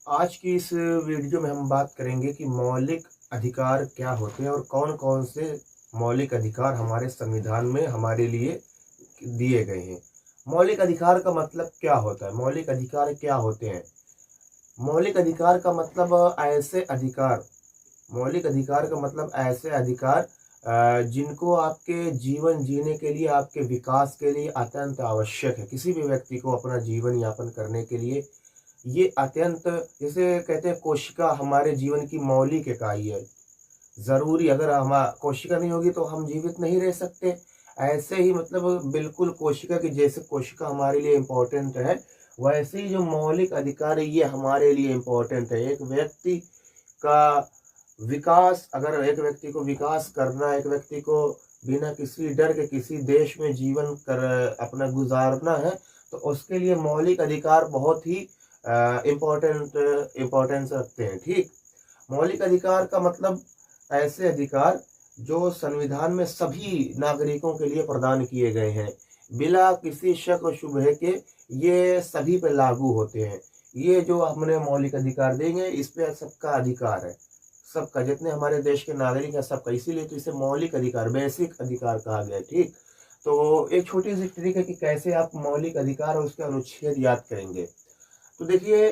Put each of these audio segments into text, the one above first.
आज की इस वीडियो में हम बात करेंगे कि मौलिक अधिकार क्या होते हैं और कौन-कौन से मौलिक अधिकार हमारे संविधान में हमारे लिए दिए गए हैं। मौलिक अधिकार का मतलब क्या होता है? मौलिक अधिकार क्या होते हैं? मौलिक अधिकार का मतलब ऐसे अधिकार मौलिक अधिकार का मतलब ऐसे अधिकार जिनको आपके जीवन जीने के लिए, आपके विकास के लिए अत्यंत आवश्यक है। किसी भी व्यक्ति को अपना जीवन यापन करने के लिए ये अत्यंत, जिसे कहते हैं, कोशिका हमारे जीवन की मौलिक इकाई है। ज़रूरी, अगर हम कोशिका नहीं होगी तो हम जीवित नहीं रह सकते। ऐसे ही मतलब बिल्कुल कोशिका की जैसे कोशिका हमारे लिए इम्पोर्टेंट है, वैसे ही जो मौलिक अधिकार है ये हमारे लिए इम्पोर्टेंट है। एक व्यक्ति का विकास, अगर एक व्यक्ति को विकास करना, एक व्यक्ति को बिना किसी डर के किसी देश में जीवन कर अपना गुजारना है, तो उसके लिए मौलिक अधिकार बहुत ही इम्पोर्टेंस रखते हैं। ठीक, मौलिक अधिकार का मतलब ऐसे अधिकार जो संविधान में सभी नागरिकों के लिए प्रदान किए गए हैं, बिना किसी शक और शुबहे के ये सभी पे लागू होते हैं। ये जो हमने मौलिक अधिकार देंगे, इस पे सबका अधिकार है, सबका, जितने हमारे देश के नागरिक हैं सबका, इसीलिए तो इसे मौलिक अधिकार, बेसिक अधिकार कहा गया है। ठीक, तो एक छोटी सी ट्रिक है कि कैसे आप मौलिक अधिकार और उसके अनुच्छेद याद करेंगे। तो देखिए,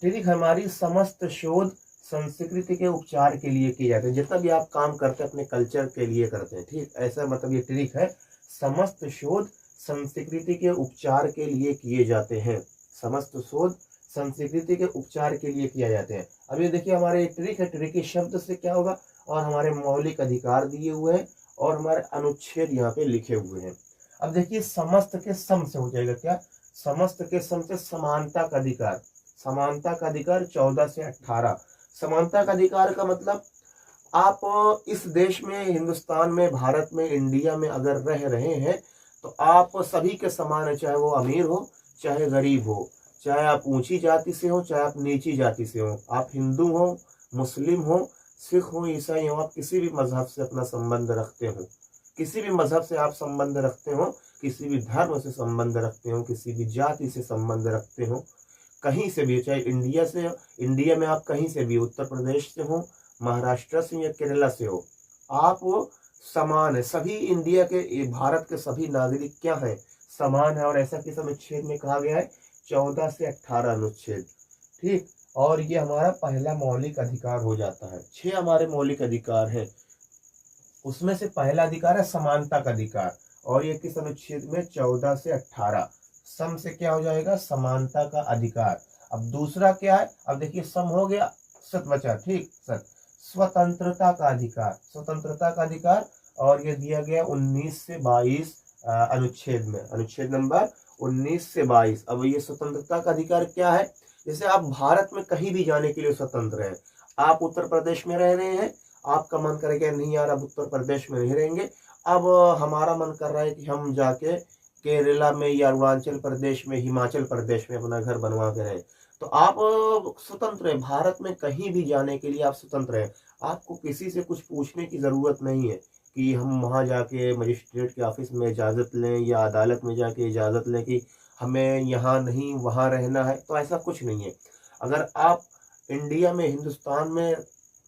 ट्रिक हमारी समस्त शोध संस्कृति के उपचार के लिए किए जाते हैं। जितना भी आप काम करते हैं अपने कल्चर के लिए करते हैं। ठीक, ऐसा मतलब ये ट्रिक है, समस्त शोध संस्कृति के उपचार के लिए किए जाते हैं। समस्त शोध संस्कृति के उपचार के लिए किया जाते हैं। अब ये देखिए, हमारे एक ट्रिक है, ट्रिक के शब्द से क्या होगा, और हमारे मौलिक अधिकार दिए हुए हैं और हमारे अनुच्छेद यहाँ पे लिखे हुए हैं। अब देखिए, समस्त के सम से हो जाएगा क्या, समस्त के सम से समानता का अधिकार। समानता का अधिकार 14 से 18। समानता का अधिकार का मतलब, आप इस देश में, हिंदुस्तान में, भारत में, इंडिया में अगर रह रहे हैं तो आप सभी के समान है, चाहे वो अमीर हो चाहे गरीब हो, चाहे आप ऊंची जाति से हो चाहे आप नीची जाति से हो, आप हिंदू हो, मुस्लिम हो, सिख हो, ईसाई हो, आप किसी भी मजहब से अपना संबंध रखते हो, किसी भी मजहब से आप संबंध रखते हो, किसी भी धर्म से संबंध रखते हो, किसी भी जाति से संबंध रखते हो, कहीं से भी, चाहे इंडिया से हो, इंडिया में आप कहीं से भी, उत्तर प्रदेश से हो, महाराष्ट्र से या केरला से हो, आप वो समान है। सभी इंडिया के, भारत के सभी नागरिक क्या है, समान है। और ऐसा किस अनुच्छेद में कहा गया है, 14 से 18 अनुच्छेद। ठीक, और ये हमारा पहला मौलिक अधिकार हो जाता है। 6 हमारे मौलिक अधिकार हैं, उसमें से पहला अधिकार है समानता का अधिकार, और ये किस अनुच्छेद में, 14 से 18। सम से क्या हो जाएगा, समानता का अधिकार। अब दूसरा क्या है, अब देखिए, सम हो गया, सत बचा। ठीक, सत, स्वतंत्रता का अधिकार, स्वतंत्रता का अधिकार, और ये दिया गया 19 से 22 अनुच्छेद में, अनुच्छेद नंबर 19 से 22। अब ये स्वतंत्रता का अधिकार क्या है, जैसे आप भारत में कहीं भी जाने के लिए स्वतंत्र हैं। आप उत्तर प्रदेश में रह रहे हैं, आपका मन करेगा नहीं यार अब उत्तर प्रदेश में नहीं रहेंगे, अब हमारा मन कर रहा है कि हम जाके केरला में या अरुणाचल प्रदेश में, हिमाचल प्रदेश में अपना घर बनवा के रहें, तो आप स्वतंत्र हैं। भारत में कहीं भी जाने के लिए आप स्वतंत्र हैं। आपको किसी से कुछ पूछने की ज़रूरत नहीं है कि हम वहाँ जाके मजिस्ट्रेट के ऑफिस में इजाज़त लें या अदालत में जाके इजाज़त लें कि हमें यहाँ नहीं वहाँ रहना है, तो ऐसा कुछ नहीं है। अगर आप इंडिया में, हिंदुस्तान में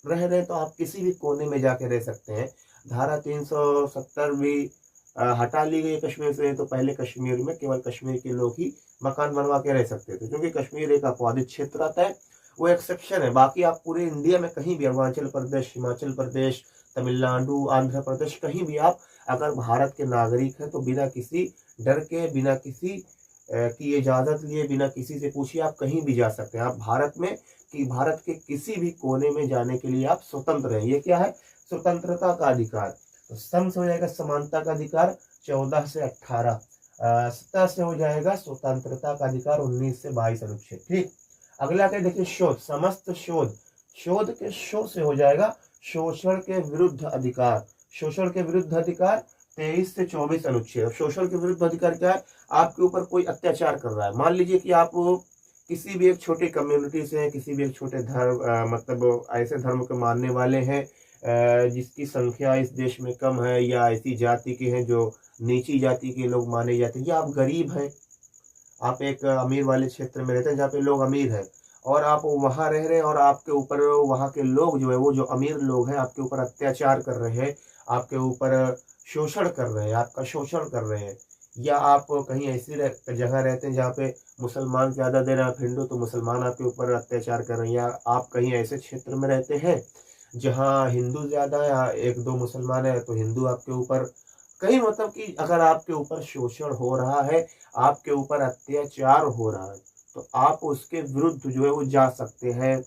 रह रहे हैं तो आप किसी भी कोने में जाके रह सकते हैं। धारा 370 भी हटा ली गई कश्मीर से, तो पहले कश्मीर में केवल कश्मीर के लोग ही मकान बनवा के रह सकते थे, क्योंकि कश्मीर एक अपवादित क्षेत्र आता है, वो एक्सेप्शन है। बाकी आप पूरे इंडिया में कहीं भी, अरुणाचल प्रदेश, हिमाचल प्रदेश, तमिलनाडु, आंध्र प्रदेश, कहीं भी आप अगर भारत के नागरिक हैं तो बिना किसी डर के, बिना किसी की इजाज़त लिए, बिना किसी से पूछे आप कहीं भी जा सकते हैं। आप भारत में, कि भारत के किसी भी कोने में जाने के लिए आप स्वतंत्र हैं। ये क्या है, स्वतंत्रता का अधिकार। तो सम से हो जाएगा समानता का अधिकार 14 से 18, सतह से हो जाएगा स्वतंत्रता का अधिकार 19 से 22 अनुच्छेद। ठीक, अगला क्या देखिए, शोध, समस्त शोध, शोध के शो से हो जाएगा शोषण के विरुद्ध अधिकार। शोषण के विरुद्ध अधिकार 23 से 24 अनुच्छेद। शोषण के विरुद्ध अधिकार क्या है, आपके ऊपर कोई अत्याचार कर रहा है, मान लीजिए कि आप किसी भी एक छोटी कम्युनिटी से हैं, किसी भी एक छोटे धर्म, मतलब ऐसे धर्म के मानने वाले हैं जिसकी संख्या इस देश में कम है, या ऐसी जाति के हैं जो नीची जाति के लोग माने जाते हैं, या आप गरीब हैं, आप एक अमीर वाले क्षेत्र में रहते हैं जहाँ पे लोग अमीर हैं, और आप वहाँ रह रहे हैं और आपके ऊपर वहाँ के लोग जो है वो जो अमीर लोग हैं आपके ऊपर अत्याचार कर रहे हैं, आपके ऊपर शोषण कर रहे हैं, आपका शोषण कर रहे हैं, या आप कहीं ऐसी जगह रहते हैं जहाँ पे मुसलमान ज़्यादा दे रहे हैं, आप हिंदू तो मुसलमान आपके ऊपर अत्याचार कर रहे हैं, या आप कहीं ऐसे क्षेत्र में रहते हैं जहाँ हिंदू ज़्यादा है, या एक दो मुसलमान है तो हिंदू आपके ऊपर, कहीं मतलब कि अगर आपके ऊपर शोषण हो रहा है, आपके ऊपर अत्याचार हो रहा है, तो आप उसके विरुद्ध जो है वो जा सकते हैं,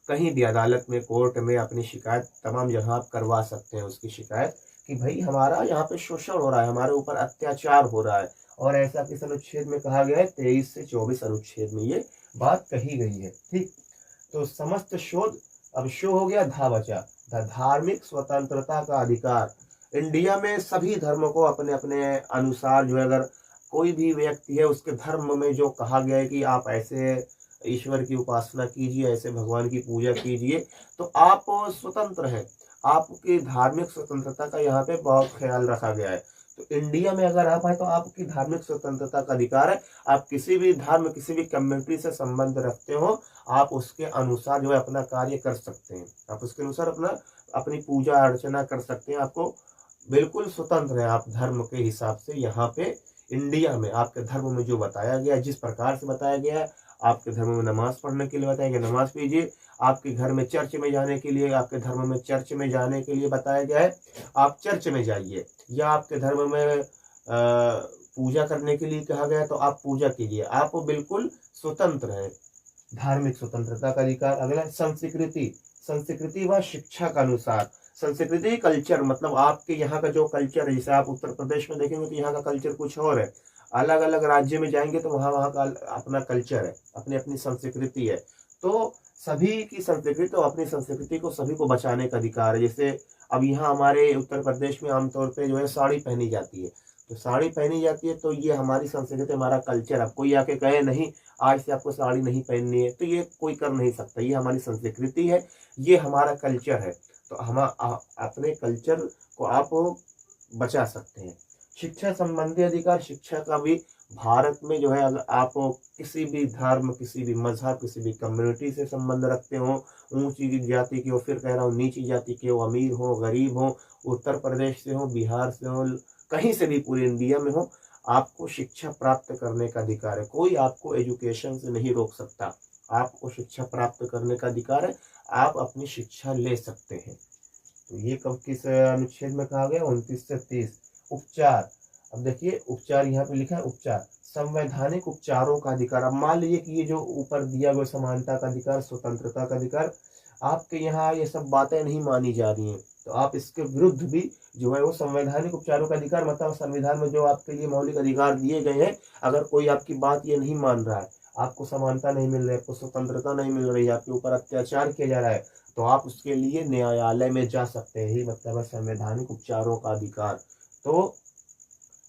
कहीं भी अदालत में, कोर्ट में अपनी शिकायत तमाम जगह आप करवा सकते हैं उसकी शिकायत, कि भाई हमारा यहाँ पे शोषण हो रहा है, हमारे ऊपर अत्याचार हो रहा है। और ऐसा किस अनुच्छेद में कहा गया है, 23 से 24 अनुच्छेद में ये बात कही गई है। ठीक, तो समस्त शोध, अब शो हो गया, धा बचा, धार्मिक स्वतंत्रता का अधिकार। इंडिया में सभी धर्मों को अपने अपने अनुसार जो है, अगर कोई भी व्यक्ति है उसके धर्म में जो कहा गया है कि आप ऐसे ईश्वर की उपासना कीजिए, ऐसे भगवान की पूजा कीजिए, तो आप स्वतंत्र हैं, आपकी धार्मिक स्वतंत्रता का यहाँ पे बहुत ख्याल रखा गया है। तो इंडिया में अगर आप आए तो आपकी धार्मिक स्वतंत्रता का अधिकार है, आप किसी भी धर्म, किसी भी कम्युनिटी से संबंध रखते हो, आप उसके अनुसार जो है अपना कार्य कर सकते हैं, आप उसके अनुसार अपनी पूजा अर्चना कर सकते हैं, आपको बिल्कुल स्वतंत्र है आप धर्म के हिसाब से। यहाँ पे इंडिया में आपके धर्म में जो बताया गया है, जिस प्रकार से बताया गया है, आपके धर्म में नमाज पढ़ने के लिए बताया गया, नमाज पढ़िए, आपके घर में चर्च में जाने के लिए, आपके धर्म में चर्च में जाने के लिए बताया गया है, आप चर्च में जाइए, या आपके धर्म में पूजा करने के लिए कहा गया है तो आप पूजा कीजिए, आप बिल्कुल स्वतंत्र हैं, धार्मिक स्वतंत्रता का अधिकार। अगला संस्कृति, संस्कृति व शिक्षा का अनुसार, संस्कृति कल्चर मतलब आपके यहाँ का जो कल्चर है, जैसे आप उत्तर प्रदेश में देखेंगे तो यहाँ का कल्चर कुछ और है, अलग अलग राज्य में जाएंगे तो वहाँ का अपना कल्चर है, अपनी अपनी संस्कृति है, तो सभी की संस्कृति, तो अपनी संस्कृति को सभी को बचाने का अधिकार है। जैसे अब यहाँ हमारे उत्तर प्रदेश में आमतौर पे जो है साड़ी पहनी जाती है, तो साड़ी पहनी जाती है तो ये हमारी संस्कृति, हमारा कल्चर। अब कोई आके कहे नहीं आज से आपको साड़ी नहीं पहननी है, तो ये कोई कर नहीं सकता, ये हमारी संस्कृति है, ये हमारा कल्चर है, तो हम अपने कल्चर को आप बचा सकते हैं। शिक्षा संबंधी अधिकार, शिक्षा का भी भारत में जो है, अगर आप किसी भी धर्म, किसी भी मजहब, किसी भी कम्युनिटी से संबंध रखते हो, ऊंची जाति के हो, फिर कह रहा हूँ नीची जाति के हो, अमीर हो, गरीब हो, उत्तर प्रदेश से हो, बिहार से हो, कहीं से भी पूरे इंडिया में हो, आपको शिक्षा प्राप्त करने का अधिकार है। कोई आपको एजुकेशन से नहीं रोक सकता, आपको शिक्षा प्राप्त करने का अधिकार है, आप अपनी शिक्षा ले सकते हैं। तो ये कब किस अनुच्छेद में कहा गया, 29 से 30। उपचार, अब देखिए उपचार यहाँ पे लिखा है, उपचार संवैधानिक उपचारों का अधिकार। अब मान लीजिए कि ये जो ऊपर दिया गया समानता का अधिकार, स्वतंत्रता का अधिकार, आपके यहाँ ये सब बातें नहीं मानी जा रही हैं, तो आप इसके विरुद्ध भी जो है वो संवैधानिक उपचारों का अधिकार, मतलब संविधान में जो आपके लिए मौलिक अधिकार दिए गए हैं, अगर कोई आपकी बात ये नहीं मान रहा है, आपको समानता नहीं मिल रही है, आपको स्वतंत्रता नहीं मिल रही है, आपके ऊपर अत्याचार किया जा रहा है, तो आप उसके लिए न्यायालय में जा सकते हैं। ही मतलब है संवैधानिक उपचारों का अधिकार। तो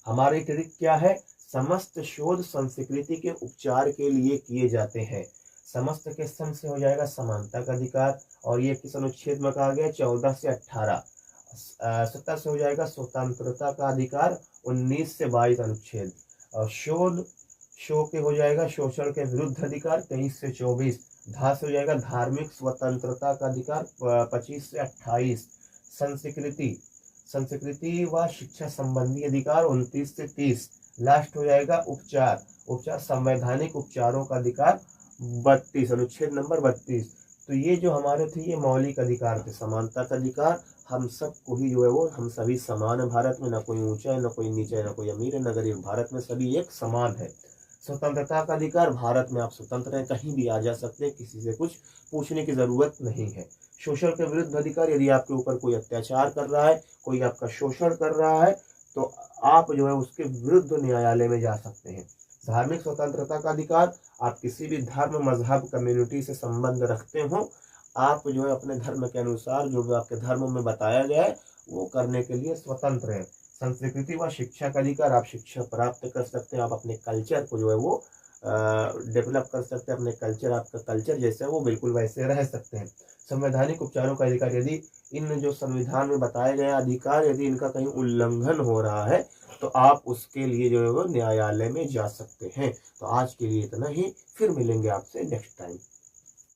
हमारे ट्रिक क्या है, समस्त शोध संस्कृति के उपचार के लिए किए जाते हैं। समस्त के सम से हो जाएगा समानता का अधिकार, और ये किस अनुच्छेद में कहा गया, 14 से 18। 17 से हो जाएगा स्वतंत्रता का अधिकार, 19 से 22 अनुच्छेद। और शो के हो जाएगा शोषण के विरुद्ध अधिकार, 23 से 24। धा से हो जाएगा धार्मिक स्वतंत्रता का अधिकार, 25 से 28। संस्कृति व शिक्षा संबंधी अधिकार, 29 से 30। लास्ट हो जाएगा उपचार, संवैधानिक उपचारों का अधिकार, 32, अनुच्छेद नंबर 32। तो ये जो हमारे थे ये मौलिक अधिकार थे। समानता का अधिकार, हम सबको ही जो है वो, हम सभी समान है भारत में, न कोई ऊंचा है, न कोई नीचा है, न कोई अमीर है, न गरीब, भारत में सभी एक समान है। स्वतंत्रता का अधिकार, भारत में आप स्वतंत्र हैं, कहीं भी आ जा सकते हैं, किसी से कुछ पूछने की जरूरत नहीं है। शोषण के विरुद्ध अधिकार, यदि आपके ऊपर कोई अत्याचार कर रहा है, कोई आपका शोषण कर रहा है, तो आप जो है उसके विरुद्ध न्यायालय में जा सकते हैं। धार्मिक स्वतंत्रता का अधिकार, आप किसी भी धर्म, मजहब, कम्युनिटी से संबंध रखते हो, आप जो है अपने धर्म के अनुसार जो भी आपके धर्म में बताया गया है वो करने के लिए स्वतंत्र है। संस्कृति व शिक्षा का अधिकार, आप शिक्षा प्राप्त कर सकते हैं, आप अपने कल्चर को जो है वो डेवलप कर सकते हैं अपने कल्चर, आपका कल्चर जैसे है वो बिल्कुल वैसे रह सकते हैं। संवैधानिक उपचारों का अधिकार, यदि इन जो संविधान में बताए गए अधिकार यदि इनका कहीं उल्लंघन हो रहा है तो आप उसके लिए जो है वो न्यायालय में जा सकते हैं। तो आज के लिए इतना ही, फिर मिलेंगे आपसे नेक्स्ट टाइम।